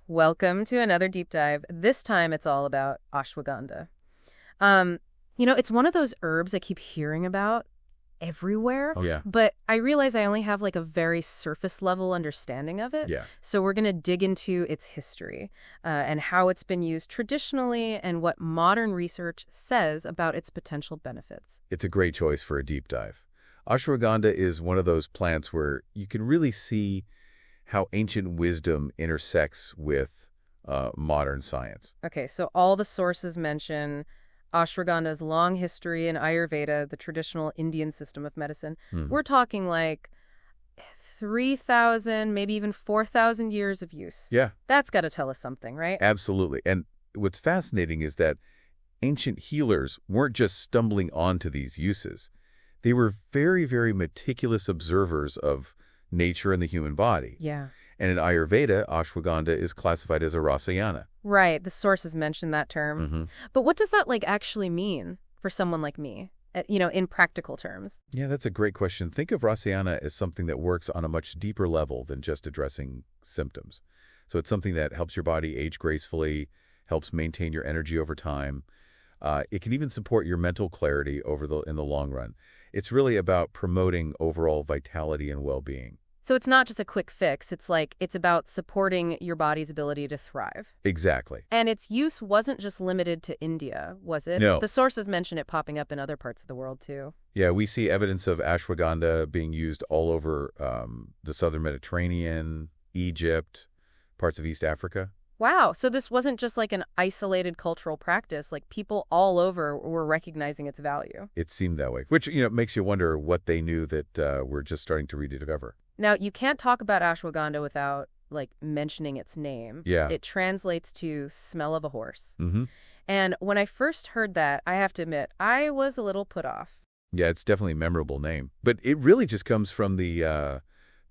Welcome to another deep dive. This time it's all about ashwagandha. It's one of those herbs I keep hearing about everywhere, Oh, yeah. but I realize I only have like a very surface level understanding of it. Yeah. So we're going to dig into its history and how it's been used traditionally and what modern research says about its potential benefits. It's a great choice for a deep dive. Ashwagandha is one of those plants where you can really see how ancient wisdom intersects with modern science. Okay, so all the sources mention ashwagandha's long history in Ayurveda, the traditional Indian system of medicine. Hmm. We're talking like 3,000, maybe even 4,000 years of use. Yeah, That's got to tell us something, right? absolutely. And what's fascinating is that ancient healers weren't just stumbling onto these uses. They were very, very meticulous observers of nature and the human body. Yeah. And in Ayurveda, ashwagandha is classified as a rasayana. Right, the sources mention that term. Mm-hmm. But what does that actually mean for someone like me, in practical terms? Yeah, that's a great question. Think of rasayana as something that works on a much deeper level than just addressing symptoms. So it's something that helps your body age gracefully, helps maintain your energy over time. It can even support your mental clarity in the long run. It's really about promoting overall vitality and well-being. So it's not just a quick fix, it's about supporting your body's ability to thrive. Exactly. And its use wasn't just limited to India, was it? No. The sources mention it popping up in other parts of the world, too. Yeah, we see evidence of ashwagandha being used all over the southern Mediterranean, Egypt, parts of East Africa. Wow, so this wasn't just like an isolated cultural practice, people all over were recognizing its value. It seemed that way, which makes you wonder what they knew that we're just starting to rediscover. Now, you can't talk about ashwagandha without, mentioning its name. Yeah. It translates to smell of a horse. Mm-hmm. And when I first heard that, I have to admit, I was a little put off. Yeah, it's definitely a memorable name. But it really just comes from the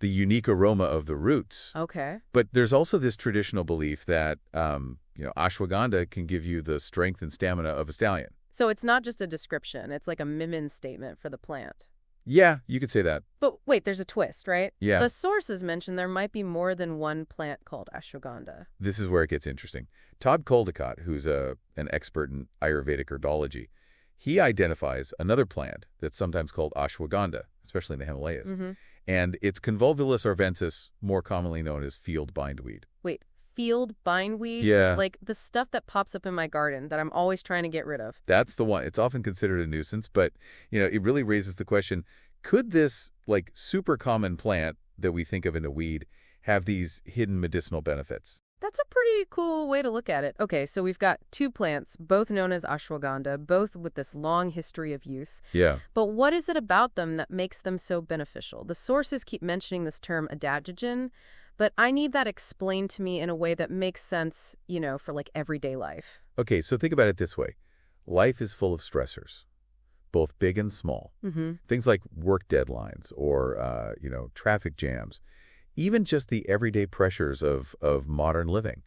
unique aroma of the roots. Okay. But there's also this traditional belief that, ashwagandha can give you the strength and stamina of a stallion. So it's not just a description, it's like a Mimin statement for the plant. Yeah, you could say that. But wait, there's a twist, right? Yeah. The sources mention there might be more than one plant called ashwagandha. This is where it gets interesting. Todd Caldecott, who's an expert in Ayurvedic herbology, he identifies another plant that's sometimes called ashwagandha, especially in the Himalayas. Mm-hmm. And it's Convolvulus arvensis, more commonly known as field bindweed. Wait, field bindweed? Yeah. Like the stuff that pops up in my garden that I'm always trying to get rid of. That's the one. It's often considered a nuisance, but, it really raises the question, could this, super common plant that we think of in a weed have these hidden medicinal benefits? That's a pretty cool way to look at it. Okay, so we've got two plants, both known as ashwagandha, both with this long history of use. Yeah. But what is it about them that makes them so beneficial? The sources keep mentioning this term adaptogen, but I need that explained to me in a way that makes sense, for everyday life. Okay, so think about it this way. Life is full of stressors, both big and small. Mm-hmm. Things like work deadlines or, traffic jams, even just the everyday pressures of modern living.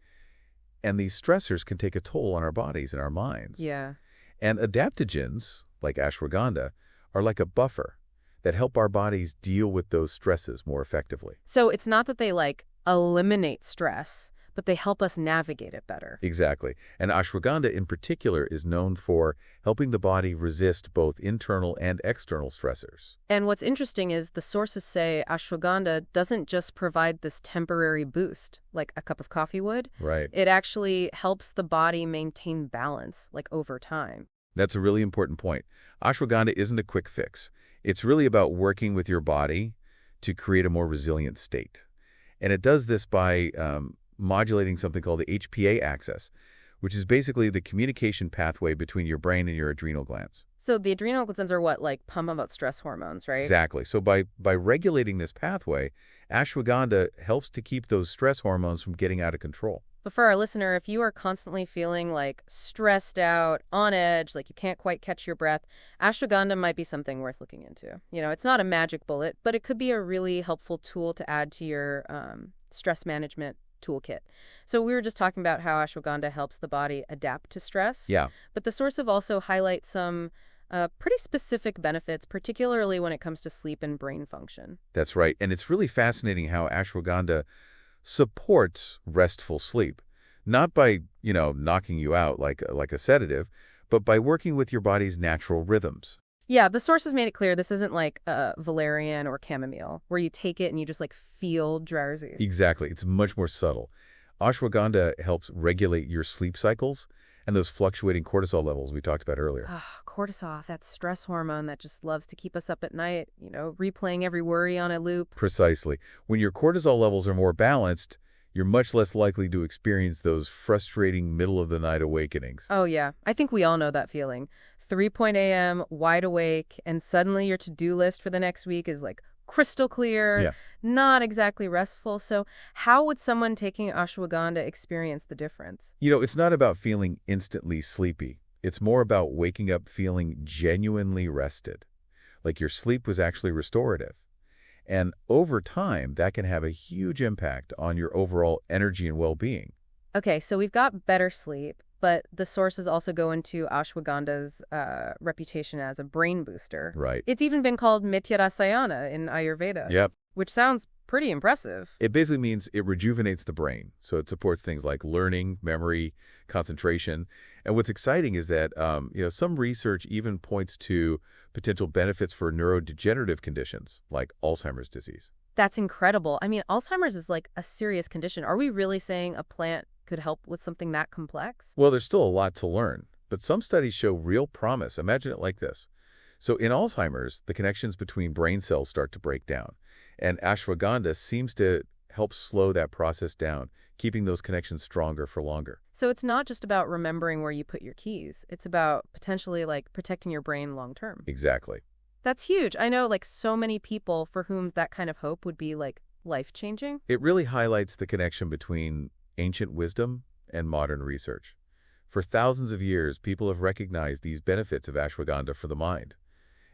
And these stressors can take a toll on our bodies and our minds. Yeah. And adaptogens, like ashwagandha, are like a buffer that help our bodies deal with those stresses more effectively. So it's not that they eliminate stress, but they help us navigate it better. Exactly. And ashwagandha in particular is known for helping the body resist both internal and external stressors. And what's interesting is the sources say ashwagandha doesn't just provide this temporary boost, like a cup of coffee would. Right. It actually helps the body maintain balance, over time. That's a really important point. Ashwagandha isn't a quick fix. It's really about working with your body to create a more resilient state. And it does this by modulating something called the HPA axis, which is basically the communication pathway between your brain and your adrenal glands. So the adrenal glands are what, pump out stress hormones, right? Exactly. So by regulating this pathway, ashwagandha helps to keep those stress hormones from getting out of control. But for our listener, if you are constantly feeling stressed out, on edge, you can't quite catch your breath, ashwagandha might be something worth looking into. It's not a magic bullet, but it could be a really helpful tool to add to your stress management toolkit. So we were just talking about how ashwagandha helps the body adapt to stress. Yeah. But the source of also highlights some pretty specific benefits, particularly when it comes to sleep and brain function. That's right. And it's really fascinating how ashwagandha supports restful sleep, not by, knocking you out like a sedative, but by working with your body's natural rhythms. Yeah, the sources made it clear this isn't like valerian or chamomile, where you take it and you just like feel drowsy. Exactly. It's much more subtle. Ashwagandha helps regulate your sleep cycles and those fluctuating cortisol levels we talked about earlier. Ah, cortisol, that stress hormone that just loves to keep us up at night, replaying every worry on a loop. Precisely. When your cortisol levels are more balanced, you're much less likely to experience those frustrating middle-of-the-night awakenings. Oh, yeah. I think we all know that feeling. 3 a.m., wide awake, and suddenly your to-do list for the next week is like crystal clear, Yeah. not exactly restful. So how would someone taking ashwagandha experience the difference? It's not about feeling instantly sleepy. It's more about waking up feeling genuinely rested, like your sleep was actually restorative. And over time, that can have a huge impact on your overall energy and well-being. Okay, so we've got better sleep, but the sources also go into ashwagandha's reputation as a brain booster. Right. It's even been called Mityarasayana in Ayurveda, Yep. which sounds pretty impressive. It basically means it rejuvenates the brain. So it supports things like learning, memory, concentration. And what's exciting is that, some research even points to potential benefits for neurodegenerative conditions like Alzheimer's disease. That's incredible. I mean, Alzheimer's is like a serious condition. Are we really saying a plant could help with something that complex? Well, there's still a lot to learn, but some studies show real promise. Imagine it like this. So in Alzheimer's, the connections between brain cells start to break down, and ashwagandha seems to help slow that process down, keeping those connections stronger for longer. So it's not just about remembering where you put your keys. It's about potentially like protecting your brain long term. Exactly. That's huge. I know like so many people for whom that kind of hope would be like life-changing. It really highlights the connection between ancient wisdom and modern research. For thousands of years, people have recognized these benefits of ashwagandha for the mind.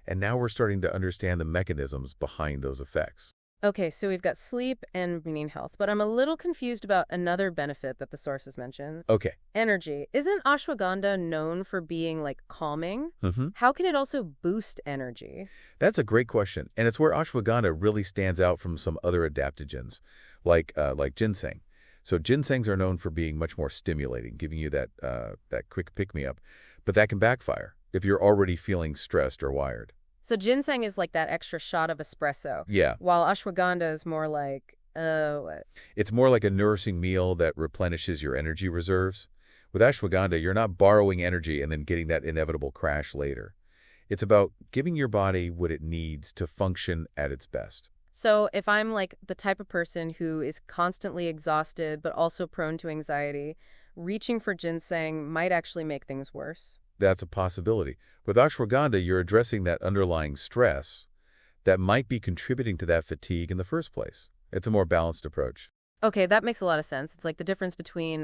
And now we're starting to understand the mechanisms behind those effects. Okay, so we've got sleep and brain health, but I'm a little confused about another benefit that the sources mention. Okay. Energy. Isn't ashwagandha known for being like calming? How can it also boost energy? That's a great question, and it's where ashwagandha really stands out from some other adaptogens, like ginseng. So ginsengs are known for being much more stimulating, giving you that quick pick-me-up, but that can backfire if you're already feeling stressed or wired. So ginseng is like that extra shot of espresso, Yeah, while ashwagandha is more like, what? it's more like a nourishing meal that replenishes your energy reserves. With ashwagandha, you're not borrowing energy and then getting that inevitable crash later. It's about giving your body what it needs to function at its best. So if I'm like the type of person who is constantly exhausted but also prone to anxiety, reaching for ginseng might actually make things worse. That's a possibility. With ashwagandha, you're addressing that underlying stress that might be contributing to that fatigue in the first place. It's a more balanced approach. Okay, that makes a lot of sense. It's like the difference between,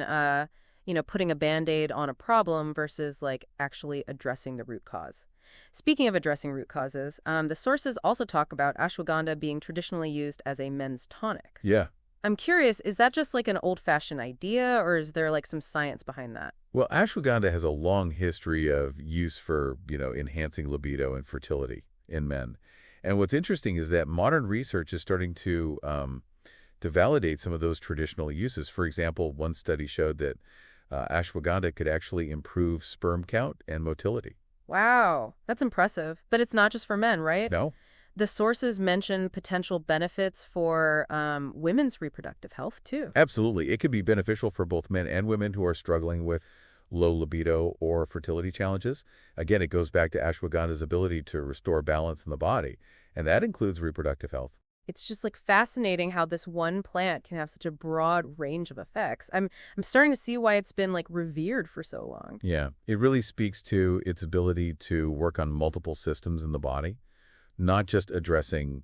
putting a Band-Aid on a problem versus like actually addressing the root cause. Speaking of addressing root causes, the sources also talk about ashwagandha being traditionally used as a men's tonic. Yeah. I'm curious, is that just like an old-fashioned idea, or is there like some science behind that? Well, ashwagandha has a long history of use for, enhancing libido and fertility in men. And what's interesting is that modern research is starting to validate some of those traditional uses. For example, one study showed that ashwagandha could actually improve sperm count and motility. Wow, that's impressive. But it's not just for men, right? No? The sources mention potential benefits for women's reproductive health, too. Absolutely. It could be beneficial for both men and women who are struggling with low libido or fertility challenges. Again, it goes back to ashwagandha's ability to restore balance in the body, and that includes reproductive health. It's just like fascinating how this one plant can have such a broad range of effects. I'm starting to see why it's been like revered for so long. Yeah, it really speaks to its ability to work on multiple systems in the body, not just addressing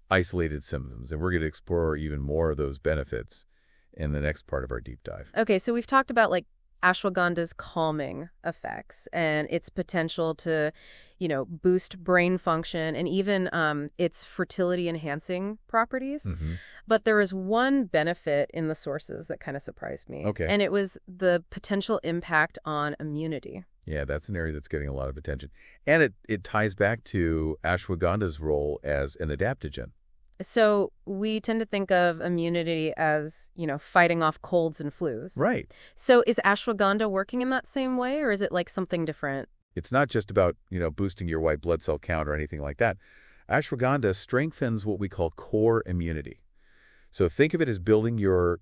isolated symptoms. And we're going to explore even more of those benefits in the next part of our deep dive. Okay, so we've talked about like ashwagandha's calming effects and its potential to, boost brain function and even its fertility enhancing properties. But there was one benefit in the sources that kind of surprised me. Okay. And it was the potential impact on immunity. Yeah, that's an area that's getting a lot of attention. And it ties back to ashwagandha's role as an adaptogen. So we tend to think of immunity as, fighting off colds and flus. Right. So is ashwagandha working in that same way, or is it like something different? It's not just about, boosting your white blood cell count or anything like that. Ashwagandha strengthens what we call core immunity. So think of it as building your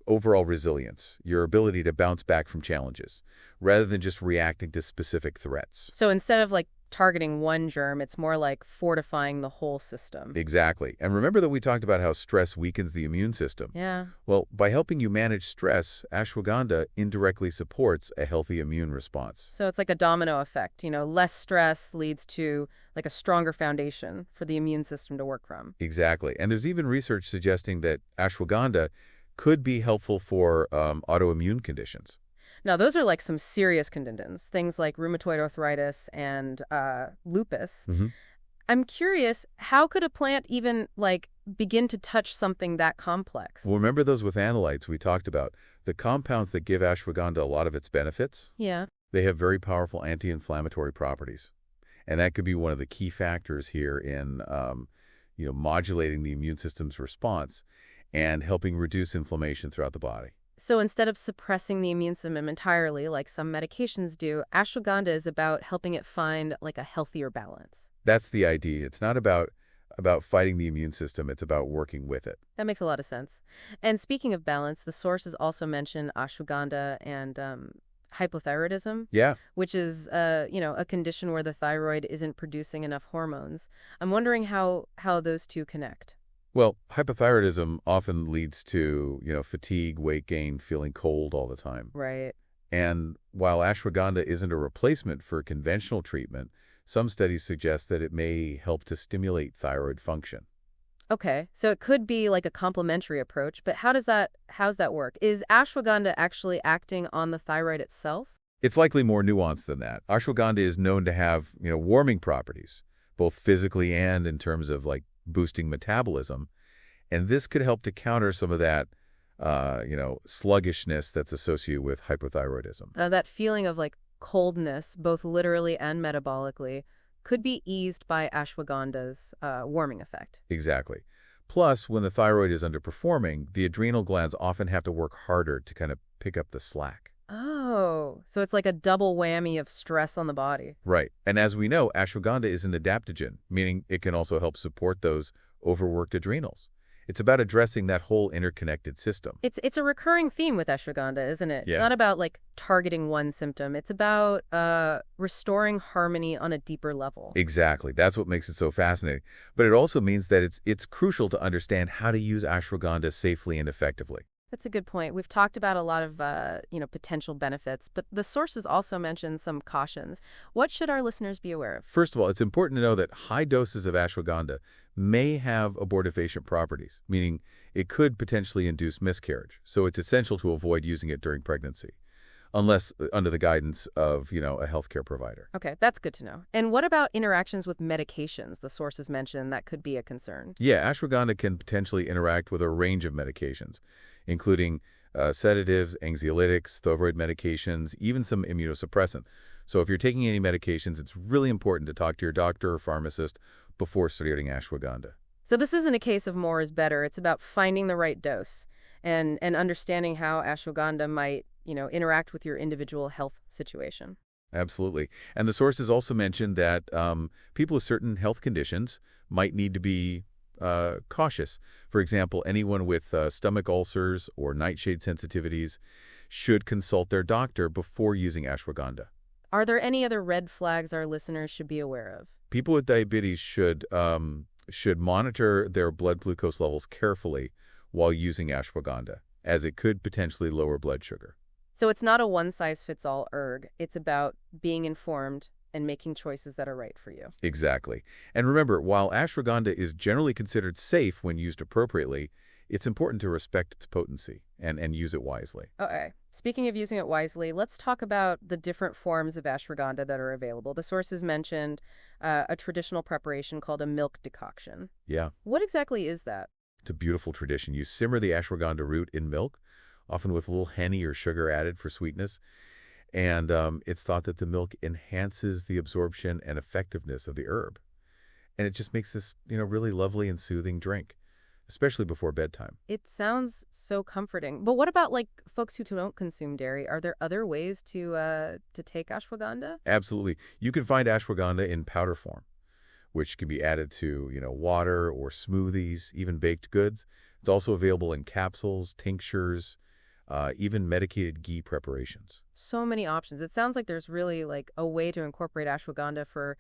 overall resilience, your ability to bounce back from challenges, rather than just reacting to specific threats. So instead of like targeting one germ, it's more like fortifying the whole system. Exactly. And remember that we talked about how stress weakens the immune system. Yeah. Well, by helping you manage stress, ashwagandha indirectly supports a healthy immune response. So it's like a domino effect. Less stress leads to like a stronger foundation for the immune system to work from. Exactly. And there's even research suggesting that ashwagandha could be helpful for autoimmune conditions. Now, those are like some serious conditions, things like rheumatoid arthritis and lupus. hmm I'm curious, how could a plant even like begin to touch something that complex? Well, remember those with analytes we talked about, the compounds that give ashwagandha a lot of its benefits? Yeah. They have very powerful anti-inflammatory properties. And that could be one of the key factors here in, modulating the immune system's response and helping reduce inflammation throughout the body. So instead of suppressing the immune system entirely, like some medications do, ashwagandha is about helping it find like a healthier balance. That's the idea. It's not about fighting the immune system. It's about working with it. That makes a lot of sense. And speaking of balance, the sources also mention ashwagandha and hypothyroidism, Yeah. which is, a condition where the thyroid isn't producing enough hormones. I'm wondering how those two connect. Well, hypothyroidism often leads to, fatigue, weight gain, feeling cold all the time. Right. And while ashwagandha isn't a replacement for conventional treatment, some studies suggest that it may help to stimulate thyroid function. Okay, so it could be like a complementary approach, but how's that work? Is ashwagandha actually acting on the thyroid itself? It's likely more nuanced than that. Ashwagandha is known to have, warming properties, both physically and in terms of like boosting metabolism. And this could help to counter some of that, sluggishness that's associated with hypothyroidism. That feeling of like coldness, both literally and metabolically, could be eased by ashwagandha's warming effect. Exactly. Plus, when the thyroid is underperforming, the adrenal glands often have to work harder to kind of pick up the slack. Oh, so it's like a double whammy of stress on the body. Right. And as we know, ashwagandha is an adaptogen, meaning it can also help support those overworked adrenals. It's about addressing that whole interconnected system. It's a recurring theme with ashwagandha, isn't it? Yeah. It's not about like targeting one symptom. It's about restoring harmony on a deeper level. Exactly. That's what makes it so fascinating. But it also means that it's crucial to understand how to use ashwagandha safely and effectively. That's a good point. We've talked about a lot of, potential benefits, but the sources also mention some cautions. What should our listeners be aware of? First of all, it's important to know that high doses of ashwagandha may have abortifacient properties, meaning it could potentially induce miscarriage. So it's essential to avoid using it during pregnancy, unless under the guidance of, a healthcare provider. Okay, that's good to know. And what about interactions with medications? The sources mention that could be a concern. Yeah, ashwagandha can potentially interact with a range of medications, including sedatives, anxiolytics, thyroid medications, even some immunosuppressant. So if you're taking any medications, it's really important to talk to your doctor or pharmacist before starting ashwagandha. So this isn't a case of more is better. It's about finding the right dose and understanding how ashwagandha might, interact with your individual health situation. Absolutely. And the sources also mentioned that people with certain health conditions might need to be cautious. For example, anyone with stomach ulcers or nightshade sensitivities should consult their doctor before using ashwagandha. Are there any other red flags our listeners should be aware of? People with diabetes should monitor their blood glucose levels carefully while using ashwagandha, as it could potentially lower blood sugar. So it's not a one-size-fits-all erg. It's about being informed and making choices that are right for you. Exactly. And remember, while ashwagandha is generally considered safe when used appropriately, it's important to respect its potency and use it wisely. Okay. Speaking of using it wisely, let's talk about the different forms of ashwagandha that are available. The sources mentioned a traditional preparation called a milk decoction. Yeah, What exactly is that? it's a beautiful tradition. You simmer the ashwagandha root in milk, often with a little honey or sugar added for sweetness. And it's thought that the milk enhances the absorption and effectiveness of the herb. And it just makes this, really lovely and soothing drink. especially before bedtime. It sounds so comforting. But what about like folks who don't consume dairy? Are there other ways to take ashwagandha? Absolutely. You can find ashwagandha in powder form, which can be added to, water or smoothies, even baked goods. It's also available in capsules, tinctures, even medicated ghee preparations. So many options. It sounds like there's really like a way to incorporate ashwagandha for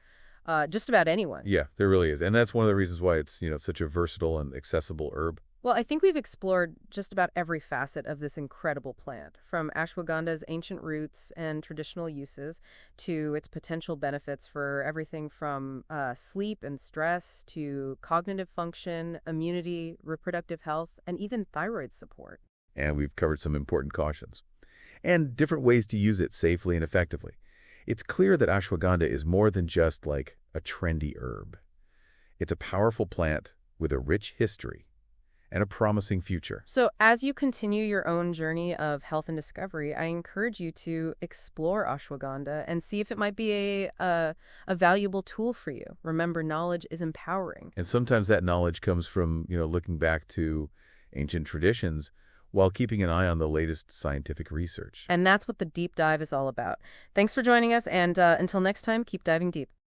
just about anyone. Yeah, there really is. And that's one of the reasons why it's, such a versatile and accessible herb. Well, I think we've explored just about every facet of this incredible plant, from ashwagandha's ancient roots and traditional uses to its potential benefits for everything from sleep and stress to cognitive function, immunity, reproductive health, and even thyroid support. And we've covered some important cautions and different ways to use it safely and effectively. It's clear that ashwagandha is more than just like a trendy herb. It's a powerful plant with a rich history and a promising future. So, as you continue your own journey of health and discovery, I encourage you to explore ashwagandha and see if it might be a valuable tool for you. Remember, knowledge is empowering. And sometimes that knowledge comes from, looking back to ancient traditions while keeping an eye on the latest scientific research. And that's what the deep dive is all about. Thanks for joining us, and until next time, keep diving deep.